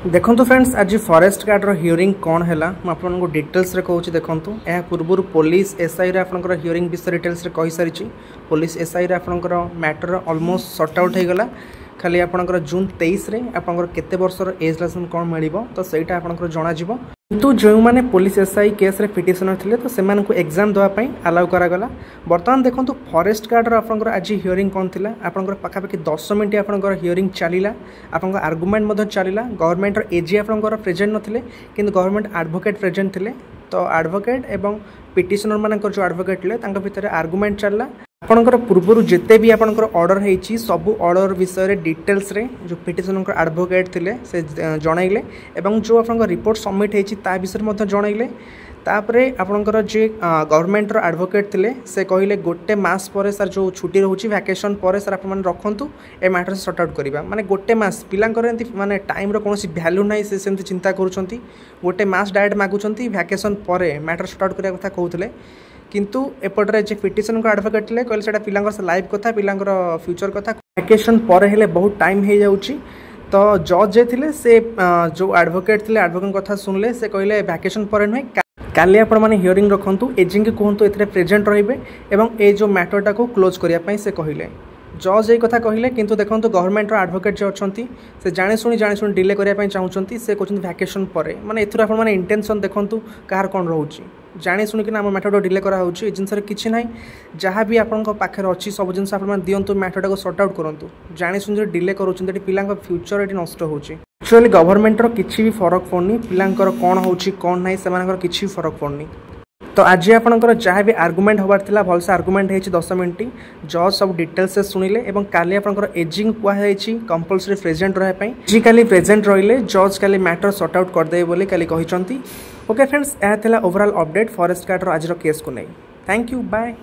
देखो फ्रेंड्स आज forest guard hearing कौन है आपको डिटेल्स रे कहूँ। देखो यह पूर्व पुलिस एसआई रे आपनकर हियरिंग विषय डिटेल्स रे कहि सारी पुलिस एसआई रे आपनकर मैटर ऑलमोस्ट सॉर्ट आउट हो गला। खाली आपनकर जून 23 रे आपनकर केते वर्षर एज लाइसेंस कौन मिलिबो तो सेटा आपनकर जणा जिवो। किंतु जो मैंने पुलिस एसआई केस रे पिटिशनर थिले तो सेमान को एग्जाम देवा पई अलाउ करा गला। बर्तमान देखंतु फॉरेस्ट गार्ड रो आपनकर आज हियरिंग कौन थिला आपनकर पाखापाखि 10 मिनिट आपनकर हियरिंग चलीला। आपनकर आर्गुमेंट मध्य चलीला। गवर्नमेंट रो एजी आपनकर प्रेजेंट नथिले किंतु गवर्नमेंट एडवोकेट प्रेजेंट थिले। तो एडवोकेट एवं पिटिशनर मानकर जो एडवोकेट थिले तांका भितर आर्गुमेंट चलला। आपनकर पूर्व जिते भी आपनकर ऑर्डर होईची सब ऑर्डर विषय रे डिटेल्स रे जो पिटिशनर एडवोकेट थिले से जणाइले एवं जो आपनकर रिपोर्ट सबमिट होईची ता विषय मध्य जणाइले। तापरे आपनकर जे गवर्नमेंट रो एडवोकेट थिले से कहिले गोटे मास पर सर जो छुट्टी रहउची वैकेशन पर सर आपन रखंतु ए मैटर से सॉर्ट आउट करबा। माने गोटे मास पिलांकर एंती माने टाइम रो कोनोसी वैल्यू नै से सेमति चिंता करूछंती। गोटे मास डायरेक्ट मागुछंती वैकेशन पर मैटर सॉर्ट आउट करिया कथा कहउतले। किंतु एपटरे जे पिटिशन को एडवोकेट ले कहले सेटा पिलांकर लाइफ कथा पिलांकर फ्यूचर कथा वैकेशन पर हेले बहुत टाइम हे जाउची। तो जज जे थिले से जो एडवोकेट थिले एडवोकेट कथा सुनले से कहले वैकेशन पर नै काली आपण माने हियरिंग रखंतु एजिंग के कहंतु एथरे प्रेजेंट रहिबे एवं ए जो मैटरटा को क्लोज करिया पई से कहिले। जज ये कथा कहले किंतु देखंतु गवर्नमेंट रो एडवोकेट जो अछंती से जाने सुनी डिले करिया पई चाहुचंती से कहउचंती वैकेशन परे माने एथुरा आपण माने इंटेंशन देखंतु कार कोन रहउची जाने शुणी कि आम मैटर डिले करा होउची। जिनस किसी ना जहाँ भी आपण पाखे अच्छी सब जिन आप दिंतु मैटरटा को सॉर्ट आउट करूँ। जाने शुणी डिले करों पिला फ्यूचर ये नष्ट होची। एक्चुअली गवर्नमेंट रो किसी भी फरक पड़नी पिलांकर कौन होची कौन नहीं से किसी भी फरक पड़नी। तो आज आपंकर जहाँ भी आर्गुमेंट होबार थिला भलसे आर्गुमेंट होती 10 मिनिट जज सब डिटेल्स से शुणिले और काली आपंकर एजिंग कहई कंपलसरी प्रेजेंट रहा जी काली प्रेजेंट रहिले जज काली मैटर सॉर्ट आउट करदे बोली काली कहिसंती। ओके फ्रेंड्स यह ओवरऑल अपडेट फॉरेस्ट गार्ड आज केस को नहीं। Thank you bye.